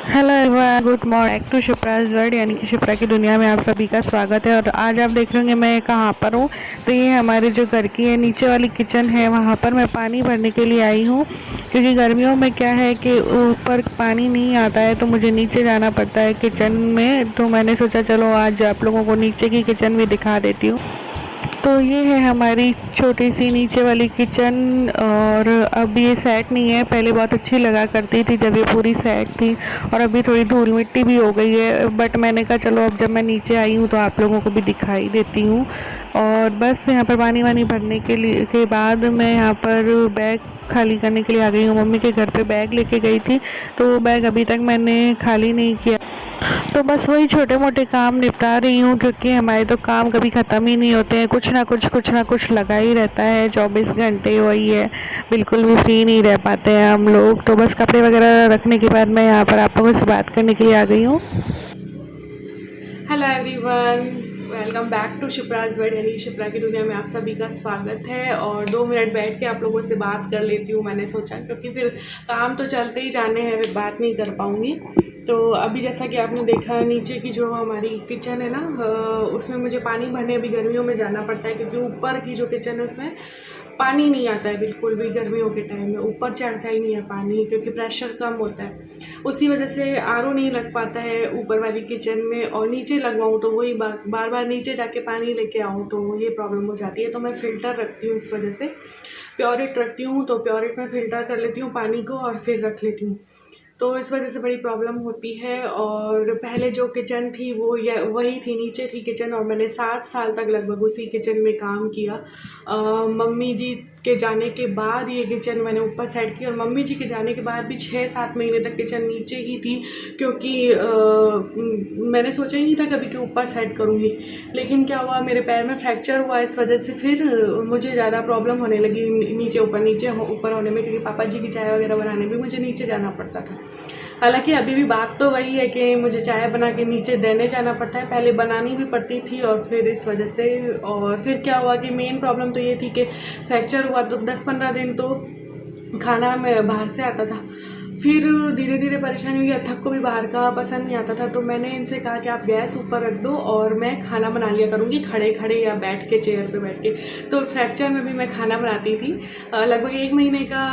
Hello everyone, good morning to Shipra's world यानी कि शिप्रा की दुनिया में आप सभी का स्वागत है। और आज आप देख रहे होंगे मैं कहाँ पर हूँ। तो ये हमारे जो घर की है नीचे वाली किचन है, वहाँ पर मैं पानी भरने के लिए आई हूँ। क्योंकि गर्मियों में क्या है कि ऊपर पानी नहीं आता है तो मुझे नीचे जाना पड़ता है किचन में। तो मैंने सोचा चलो आज आप लोगों को नीचे की किचन भी दिखा देती हूँ। तो ये है हमारी छोटी सी नीचे वाली किचन। और अब ये सेट नहीं है, पहले बहुत अच्छी लगा करती थी जब ये पूरी सेट थी। और अभी थोड़ी धूल मिट्टी भी हो गई है, बट मैंने कहा चलो अब जब मैं नीचे आई हूँ तो आप लोगों को भी दिखाई देती हूँ। और बस यहाँ पर पानी वानी भरने के बाद मैं यहाँ पर बैग खाली करने के लिए आ गई हूँ। मम्मी के घर पे बैग लेके गई थी तो वो बैग अभी तक मैंने खाली नहीं किया। तो बस वही छोटे मोटे काम निपटा रही हूँ, क्योंकि हमारे तो काम कभी ख़त्म ही नहीं होते हैं। कुछ ना कुछ लगा ही रहता है, 24 घंटे वही है। बिल्कुल भी फ्री नहीं रह पाते हैं हम लोग। तो बस कपड़े वगैरह रखने के बाद मैं यहाँ पर आप लोगों से बात करने के लिए आ गई हूँ। Hello everyone, welcome back to Shipra's world यानी शिप्रा की दुनिया में आप सभी का स्वागत है। और 2 मिनट बैठ के आप लोगों से बात कर लेती हूँ, मैंने सोचा, क्योंकि फिर काम तो चलते ही जाने हैं, फिर बात नहीं कर पाऊँगी। तो अभी जैसा कि आपने देखा नीचे की जो हमारी किचन है ना, उसमें मुझे पानी भरने अभी गर्मियों में जाना पड़ता है, क्योंकि ऊपर की जो किचन है उसमें पानी नहीं आता है बिल्कुल भी। गर्मियों के टाइम में ऊपर चढ़ता ही नहीं है पानी, क्योंकि प्रेशर कम होता है। उसी वजह से आरओ नहीं लग पाता है ऊपर वाली किचन में, और नीचे लगवाऊँ तो वही बार बार नीचे जाके पानी लेके आऊँ तो ये प्रॉब्लम हो जाती है। तो मैं फ़िल्टर रखती हूँ, इस वजह से प्योरिट रखती हूँ। तो प्योरिट में फ़िल्टर कर लेती हूँ पानी को और फिर रख लेती हूँ। तो इस वजह से बड़ी प्रॉब्लम होती है। और पहले जो किचन थी वो वही थी, नीचे थी किचन, और मैंने 7 साल तक लगभग उसी किचन में काम किया। मम्मी जी के जाने के बाद ये किचन मैंने ऊपर सेट की, और मम्मी जी के जाने के बाद भी 6-7 महीने तक किचन नीचे ही थी, क्योंकि मैंने सोचा ही नहीं था कभी कि ऊपर सेट करूँगी। लेकिन क्या हुआ, मेरे पैर में फ्रैक्चर हुआ, इस वजह से फिर मुझे ज़्यादा प्रॉब्लम होने लगी नीचे ऊपर होने में, क्योंकि पापा जी की चाय वगैरह बनाने में मुझे नीचे जाना पड़ता था। हालांकि अभी भी बात तो वही है कि मुझे चाय बना के नीचे देने जाना पड़ता है, पहले बनानी भी पड़ती थी। और फिर इस वजह से, और फिर क्या हुआ कि मेन प्रॉब्लम तो ये थी कि फ्रैक्चर हुआ तो 10-15 दिन तो खाना में बाहर से आता था। फिर धीरे धीरे परेशानी हुई, अथक को भी बाहर का पसंद नहीं आता था। तो मैंने इनसे कहा कि आप गैस ऊपर रख दो और मैं खाना बना लिया करूँगी खड़े खड़े या बैठ के, चेयर पे बैठ के। तो फ्रैक्चर में भी मैं खाना बनाती थी। लगभग 1 महीने का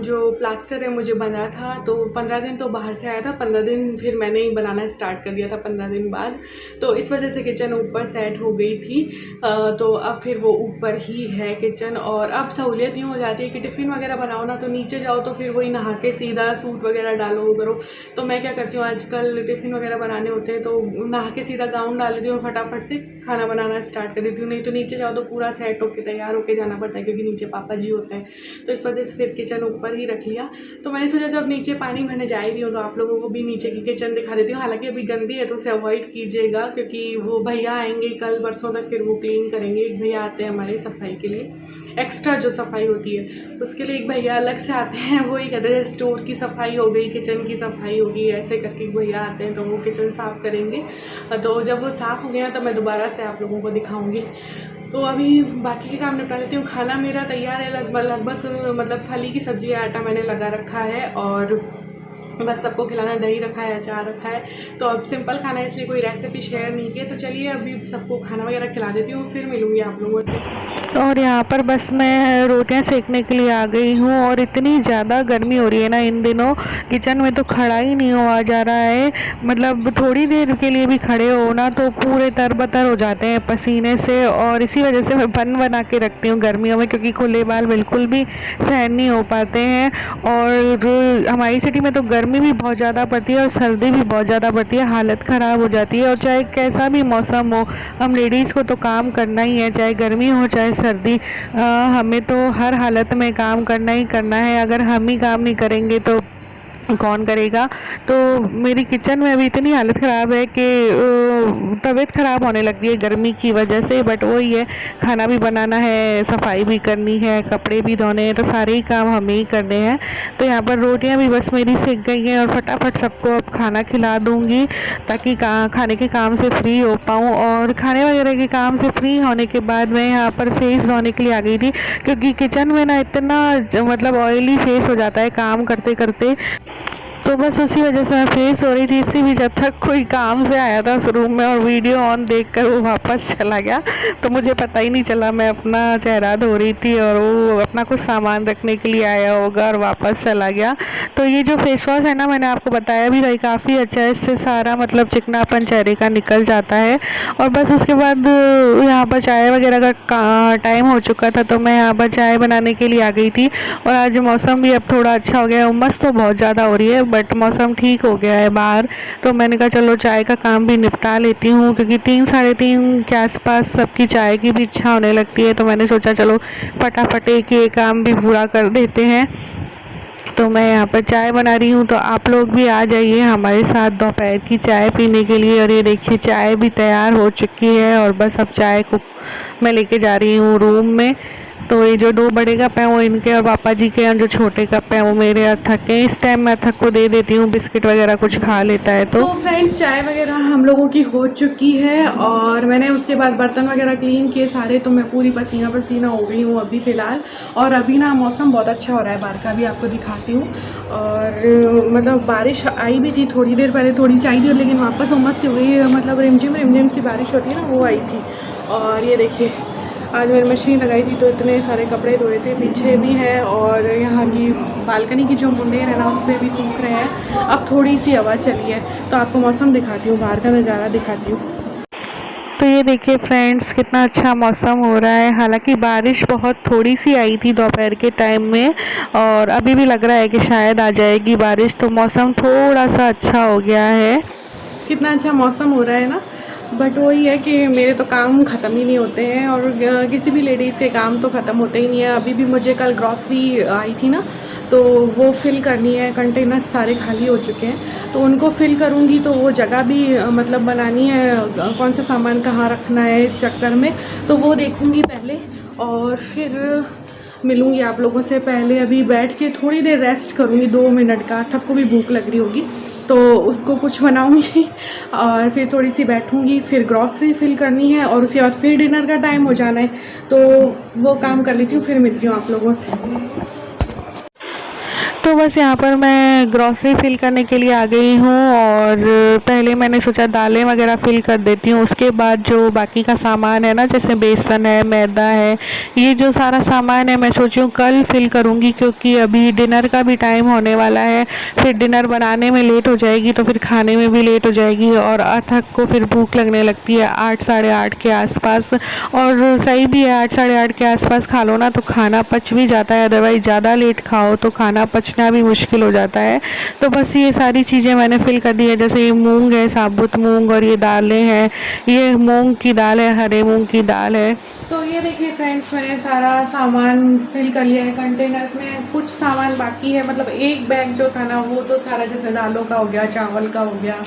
जो प्लास्टर है मुझे बना था, तो 15 दिन तो बाहर से आया था, 15 दिन फिर मैंने ही बनाना स्टार्ट कर दिया था 15 दिन बाद। तो इस वजह से किचन ऊपर सेट हो गई थी। तो अब फिर वो ऊपर ही है किचन। और अब सहूलियत यूँ हो जाती है कि टिफ़िन वगैरह बनाओ ना, तो नीचे जाओ तो फिर वही नहा के सीधा सूट वगैरह डालो वो करो। तो मैं क्या करती हूँ, आजकल टिफ़िन वगैरह बनाने होते हैं तो नहा के सीधा गाउन डाल देती हूँ, फटाफट से खाना बनाना स्टार्ट कर देती हूँ। नहीं तो नीचे जाओ तो पूरा सेट होके तैयार होके जाना पड़ता है, क्योंकि नीचे पापा जी होते हैं। तो इस वजह से फिर किचन ऊपर ही रख लिया। तो मैंने सोचा जब नीचे पानी भरने जा ही रही हूँ तो आप लोगों को भी नीचे की किचन दिखा देती हूँ। हालांकि अभी गंदी है तो उसे अवॉइड कीजिएगा, क्योंकि वो भैया आएंगे कल परसों तक, फिर वो क्लीन करेंगे। एक भैया आते हैं हमारे सफाई के लिए, एक्स्ट्रा जो सफाई होती है उसके लिए एक भैया अलग से आते हैं। वो ही कहते हैं स्टोर की सफाई हो गई, किचन की सफाई होगी, ऐसे करके भैया आते हैं तो वो किचन साफ़ करेंगे। तो जब वो साफ़ हो गया तो मैं दोबारा से आप लोगों को दिखाऊंगी। तो अभी बाकी के काम निपटा लेती हूँ। खाना मेरा तैयार है लगभग मतलब फली की सब्ज़ी, आटा मैंने लगा रखा है और बस सबको खिलाना, दही रखा है, अचार रखा है। तो अब सिंपल खाना है, इसलिए कोई रेसिपी शेयर नहीं की। तो चलिए अभी सबको खाना वगैरह खिला देती हूँ, फिर मिलूँगी आप लोगों से। और यहाँ पर बस मैं रोटियां सेकने के लिए आ गई हूँ। और इतनी ज़्यादा गर्मी हो रही है ना इन दिनों, किचन में तो खड़ा ही नहीं हुआ जा रहा है। मतलब थोड़ी देर के लिए भी खड़े हो ना तो पूरे तरबतर हो जाते हैं पसीने से। और इसी वजह से मैं बना के रखती हूँ गर्मियों में, क्योंकि खुले बाल बिल्कुल भी सहन नहीं हो पाते हैं। और हमारी सिटी में तो गर्मी भी बहुत ज़्यादा पड़ती है और सर्दी भी बहुत ज़्यादा पड़ती है, हालत ख़राब हो जाती है। और चाहे कैसा भी मौसम हो, हम लेडीज़ को तो काम करना ही है, चाहे गर्मी हो चाहे सर्दी। हमें तो हर हालत में काम करना ही करना है। अगर हम ही काम नहीं करेंगे तो कौन करेगा। तो मेरी किचन में अभी इतनी हालत ख़राब है कि तबीयत ख़राब होने लग गई है गर्मी की वजह से। बट वही है, खाना भी बनाना है, सफाई भी करनी है, कपड़े भी धोने हैं, तो सारे ही काम हमें ही करने हैं। तो यहाँ पर रोटियाँ भी बस मेरी सिक गई हैं और फटाफट सबको अब खाना खिला दूँगी, ताकि खाने के काम से फ्री हो पाऊँ। और खाने वगैरह के काम से फ्री होने के बाद मैं यहाँ पर फेस धोने के लिए आ गई थी, क्योंकि किचन में ना इतना मतलब ऑयली फेस हो जाता है काम करते करते। तो तो बस उसी वजह से मैं फ्रेश हो रही थी। इसी भी जब तक कोई काम से आया था उस रूम में और वीडियो ऑन देखकर वो वापस चला गया, तो मुझे पता ही नहीं चला। मैं अपना चेहरा धो रही थी और वो अपना कुछ सामान रखने के लिए आया होगा और वापस चला गया। तो ये जो फेस वॉश है ना, मैंने आपको बताया भी था, काफ़ी अच्छा है। इससे सारा मतलब चिकनापन चेहरे का निकल जाता है। और बस उसके बाद यहाँ पर चाय वगैरह का टाइम हो चुका था, तो मैं यहाँ पर चाय बनाने के लिए आ गई थी। और आज मौसम भी अब थोड़ा अच्छा हो गया है। उमस तो बहुत ज़्यादा हो रही है बट मौसम ठीक हो गया है बाहर। तो मैंने कहा चलो चाय का काम भी निपटा लेती हूँ, क्योंकि 3 साढ़े 3 के आसपास सबकी चाय की भी इच्छा होने लगती है। तो मैंने सोचा चलो फटाफट एक ही काम भी पूरा कर देते हैं। तो मैं यहाँ पर चाय बना रही हूँ, तो आप लोग भी आ जाइए हमारे साथ दोपहर की चाय पीने के लिए। और ये देखिए चाय भी तैयार हो चुकी है और बस अब चाय को मैं लेके जा रही हूँ रूम में। तो ये जो 2 बड़े कप हैं वो इनके और पापा जी के, और जो छोटे कप हैं वो मेरे अथक के। इस टाइम मैं अथक को दे देती हूँ, बिस्किट वगैरह कुछ खा लेता है। तो फ्रेंड्स, चाय वगैरह हम लोगों की हो चुकी है और मैंने उसके बाद बर्तन वगैरह क्लीन किए सारे। तो मैं पूरी पसीना पसीना हो गई हूँ अभी फ़िलहाल। और अभी ना मौसम बहुत अच्छा हो रहा है, बाहर का भी आपको दिखाती हूँ। और मतलब बारिश आई भी थी थोड़ी देर पहले, थोड़ी सी आई थी, लेकिन वापस उमस सी हो गई। मतलब रिमझिम सी बारिश होती है ना, वो आई थी। और ये देखिए आज मैंने मशीन लगाई थी तो इतने सारे कपड़े धोए थे, पीछे भी है और यहाँ की बालकनी की जो मुंडेर है ना उस पर भी सूख रहे हैं। अब थोड़ी सी हवा चली है तो आपको मौसम दिखाती हूँ, बाहर का नज़ारा दिखाती हूँ। तो ये देखिए फ्रेंड्स कितना अच्छा मौसम हो रहा है। हालांकि बारिश बहुत थोड़ी सी आई थी दोपहर के टाइम में, और अभी भी लग रहा है कि शायद आ जाएगी बारिश। तो मौसम थोड़ा सा अच्छा हो गया है। कितना अच्छा मौसम हो रहा है ना। बट वही है कि मेरे तो काम ख़त्म ही नहीं होते हैं और किसी भी लेडीज़ के काम तो ख़त्म होते ही नहीं है। अभी भी मुझे कल ग्रॉसरी आई थी ना, तो वो फ़िल करनी है। कंटेनर सारे खाली हो चुके हैं तो उनको फ़िल करूँगी। तो वो जगह भी मतलब बनानी है, कौन सा सामान कहाँ रखना है इस चक्कर में, तो वो देखूँगी पहले और फिर मिलूँगी आप लोगों से। पहले अभी बैठ के थोड़ी देर रेस्ट करूँगी 2 मिनट का। थक को भी भूख लग रही होगी तो उसको कुछ बनाऊँगी और फिर थोड़ी सी बैठूँगी। फिर ग्रॉसरी फिल करनी है और उसके बाद फिर डिनर का टाइम हो जाना है, तो वो काम कर लेती हूँ, फिर मिलती हूँ आप लोगों से। तो बस यहाँ पर मैं ग्रॉसरी फिल करने के लिए आ गई हूँ और पहले मैंने सोचा दालें वगैरह फिल कर देती हूँ। उसके बाद जो बाकी का सामान है ना, जैसे बेसन है, मैदा है, ये जो सारा सामान है मैं सोची हूँ कल फिल करूँगी, क्योंकि अभी डिनर का भी टाइम होने वाला है। फिर डिनर बनाने में लेट हो जाएगी तो फिर खाने में भी लेट हो जाएगी और अथक को फिर भूख लगने लगती है 8 साढ़े 8 के आसपास। और सही भी है, 8 साढ़े 8 के आसपास खा लो ना तो खाना पच भी जाता है, अदरवाइज़ ज़्यादा लेट खाओ तो खाना पचना भी मुश्किल हो जाता है। तो बस ये सारी चीज़ें मैंने फिल कर दी है। जैसे ये मूंग है, साबुत मूंग, और ये दालें हैं, ये मूंग की दाल है, हरे मूंग की दाल है। तो ये देखिए फ्रेंड्स, मैंने सारा सामान फिल कर लिया है कंटेनर्स में। कुछ सामान बाकी है, मतलब एक बैग जो था ना वो तो सारा, जैसे दालों का हो गया, चावल का हो गया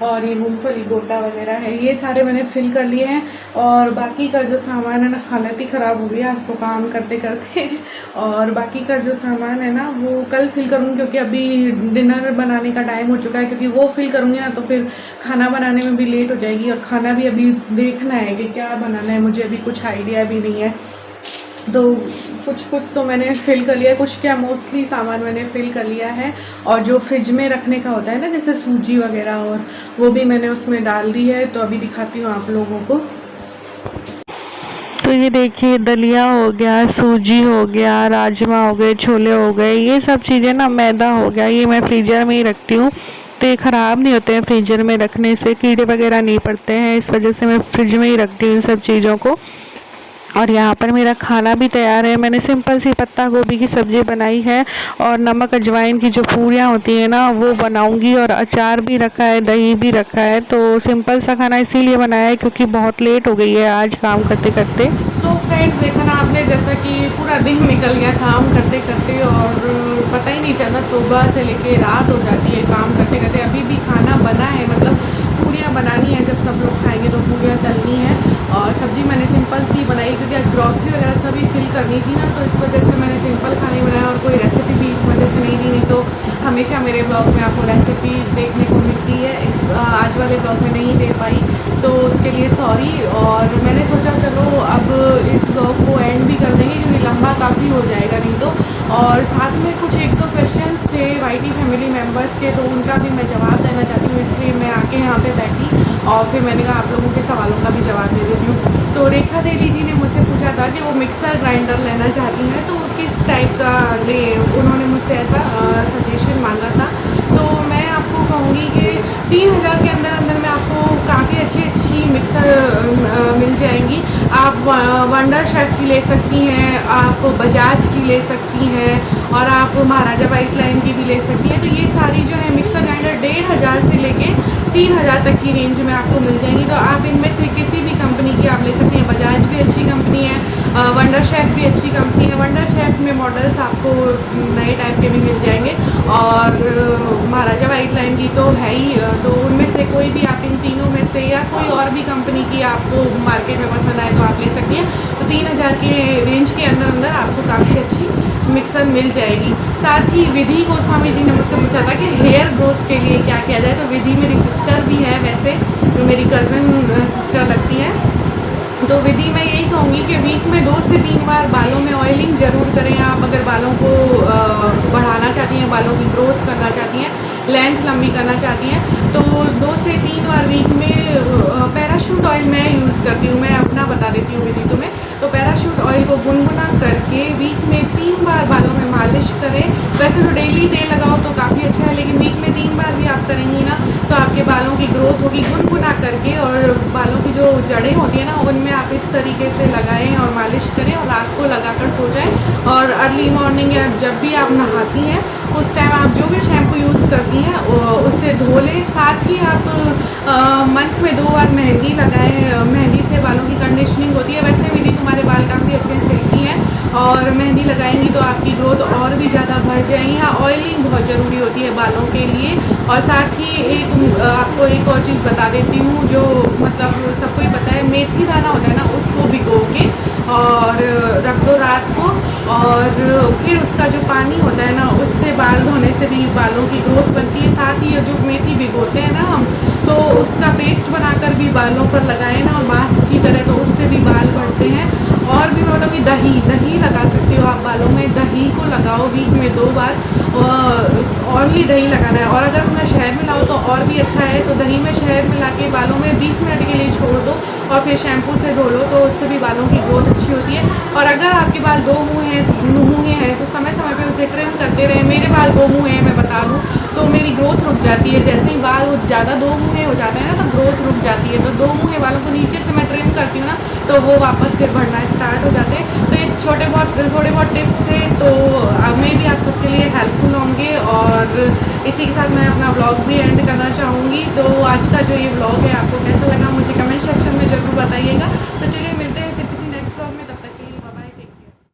और ये मूंगफली गोटा वगैरह है, ये सारे मैंने फिल कर लिए हैं। और बाकी का जो सामान है ना, हालत ही ख़राब हो गई आज तो काम करते करते और बाकी का जो सामान है ना वो कल फिल करूँगी, क्योंकि अभी डिनर बनाने का टाइम हो चुका है। क्योंकि वो फिल करूँगी ना तो फिर खाना बनाने में भी लेट हो जाएगी और खाना भी अभी देखना है कि क्या बनाना है, मुझे अभी कुछ आइडिया भी नहीं है। तो कुछ तो मैंने फ़िल कर लिया, कुछ क्या मोस्टली सामान मैंने फ़िल कर लिया है। और जो फ्रिज में रखने का होता है ना, जैसे सूजी वगैरह, और वो भी मैंने उसमें डाल दी है। तो अभी दिखाती हूँ आप लोगों को। तो ये देखिए दलिया हो गया, सूजी हो गया, राजमा हो गए, छोले हो गए, ये सब चीज़ें ना, मैदा हो गया, ये मैं फ्रीजर में ही रखती हूँ। तो ये ख़राब नहीं होते हैं फ्रीजर में रखने से, कीड़े वगैरह नहीं पड़ते हैं, इस वजह से मैं फ्रिज में ही रखती हूँ इन सब चीज़ों को। और यहाँ पर मेरा खाना भी तैयार है। मैंने सिंपल सी पत्ता गोभी की सब्ज़ी बनाई है और नमक अजवाइन की जो पूरियाँ होती हैं ना वो बनाऊंगी, और अचार भी रखा है, दही भी रखा है। तो सिंपल सा खाना इसीलिए बनाया है क्योंकि बहुत लेट हो गई है आज काम करते करते। सो फ्रेंड्स, देखा ना आपने, जैसा कि पूरा दिन निकल गया काम करते करते और पता ही नहीं चला, सुबह से लेके रात हो जाती है काम करते करते। अभी भी खाना बना है, मतलब पूरियाँ बनानी है, जब सब लोग खाएंगे तो पूरियाँ तलनी है। और सब्ज़ी मैंने सिंपल सी बनाई क्योंकि आज ग्रॉसरी वगैरह सभी फिल करनी थी ना, तो इस वजह से मैंने सिंपल खाने बनाया और कोई रेसिपी भी इस वजह से नहीं दी। नहीं तो हमेशा मेरे ब्लॉग में आपको रेसिपी देखने को मिलती है, इस आज वाले ब्लॉग में नहीं दे पाई, तो उसके लिए सॉरी। और मैंने सोचा चलो अब इस ब्लॉग को एंड भी कर देंगे क्योंकि लंबा काफ़ी हो जाएगा नहीं तो। और साथ में कुछ एक दो क्वेश्चंस थे वाईटी फैमिली मेम्बर्स के, तो उनका भी मैं जवाब देना चाहती हूँ, इसलिए मैं आके यहाँ पे बैठी और फिर मैंने कहा आप लोगों के सवालों का भी जवाब दे देती हूँ। तो रेखा देवी जी ने मुझसे पूछा था कि वो मिक्सर ग्राइंडर लेना चाहती हैं, तो वो किस टाइप का ले, उन्होंने मुझसे ऐसा सजेशन मांगा था। तो मैं आपको कहूँगी कि 3000 के अंदर अंदर में आपको काफ़ी अच्छी मिक्सर मिल जाएंगी। आप वंडर शेफ़ की ले सकती हैं, आप बजाज की ले सकती हैं और आप महाराजा पाइपलाइन की भी ले सकती हैं। तो ये सारी जो है मिक्सर ग्राइंडर 1500 से लेके 3000 तक की रेंज में आपको मिल जाएंगी। तो आप इनमें से किसी भी कंपनी की आप ले सकती हैं। बजाज भी अच्छी कंपनी है, वंडर शेफ़ भी अच्छी कंपनी है। वंडर शेफ़ में मॉडल्स आपको नए टाइप के भी मिल जाएंगे और महाराजा पाइपलाइन की तो है ही। तो उनमें से कोई भी आप इन तीनों में से या कोई और भी कंपनी की आपको मार्केट में पसंद आए तो आप ले सकती हैं। तो 3000 के रेंज के अंदर अंदर आपको काफ़ी अच्छी मिक्सर मिल जाएगी। साथ ही विधि गोस्वामी जी ने मुझसे पूछा था कि हेयर ग्रोथ के लिए क्या किया जाए। तो विधि मेरी सिस्टर भी है, वैसे जो मेरी कज़न सिस्टर लगती है। तो विधि मैं यही कहूँगी कि वीक में 2 से 3 बार बालों में ऑयलिंग ज़रूर करें। आप अगर बालों को बढ़ाना चाहती हैं, बालों की ग्रोथ करना चाहती हैं, लेंथ लंबी करना चाहती हैं, तो 2 से 3 बार वीक में पैराशूट ऑयल मैं यूज़ करती हूँ। मैं अपना बता देती हूँ विधि तुम्हें। तो पैराशूट ऑयल को गुनगुना करके वीक में 3 बार बालों में मालिश करें। वैसे तो डेली तेल लगाओ तो काफ़ी अच्छा है, लेकिन वीक में 3 बार भी आप करेंगी ना तो आपके बालों की ग्रोथ होगी। गुनगुना करके और बालों की जो जड़ें होती है ना उनमें आप इस तरीके से लगाएं और मालिश करें और रात को लगाकर सो जाएं। और अर्ली मॉर्निंग या जब भी आप नहाती हैं उस टाइम आप जो भी शैम्पू यूज़ करती हैं उससे धो लें। साथ ही आप मंथ में 2 बार मेहंदी लगाएं। मेहंदी से बालों की कंडीशनिंग होती है। वैसे भी तुम्हारे बाल काफ़ी अच्छे सिल्की हैं और मेहंदी लगाएंगी तो आपकी ग्रोथ और भी ज़्यादा बढ़ जाएगी। हाँ, ऑयलिंग बहुत ज़रूरी होती है बालों के लिए। और साथ ही आपको एक और चीज़ बता देती हूँ जो मतलब सबको ही पता है, मेथी दाना होता है ना, उसको भिगो के और रख दो रात को, और फिर उसका जो पानी होता है ना उससे बाल धोने से भी बालों की ग्रोथ बनती है। साथ ही जो मेथी भिगोते हैं ना हम, तो उसका पेस्ट बनाकर भी बालों पर लगाएं ना मास्क की तरह, तो उससे भी बाल बढ़ते हैं। और भी मैं बताऊँगी दही लगा सकती हो आप बालों में। दही को लगाओ वीक में 2 बार, ऑनली दही लगाना है। और अगर उसमें शहद मिलाओ तो और भी अच्छा है। तो दही में शहद मिला के बालों में 20 मिनट के लिए छोड़ दो और फिर शैम्पू से धो लो, तो उससे भी बालों की ग्रोथ अच्छी होती है। और अगर आपके बाल 2 मुँहे हैं तो समय समय पे उसे ट्रिम करते रहें। मेरे बाल 2 मुँहे हैं, मैं बता दूँ, तो मेरी ग्रोथ रुक जाती है। जैसे ही बाल ज़्यादा 2 मुँहे हो जाते हैं ना तो ग्रोथ रुक जाती है। तो 2 मुँहे बालों को नीचे से मैं ट्रिम करती हूँ ना तो वो वापस फिर बढ़ना स्टार्ट हो जाते हैं। तो ये थोड़े बहुत टिप्स थे, तो मैं भी आप सबके लिए हेल्पफुल होंगे। और इसी के साथ मैं अपना ब्लॉग भी एंड करना चाहूँगी। तो आज का जो ये ब्लॉग है आपको कैसा लगा मुझे कमेंट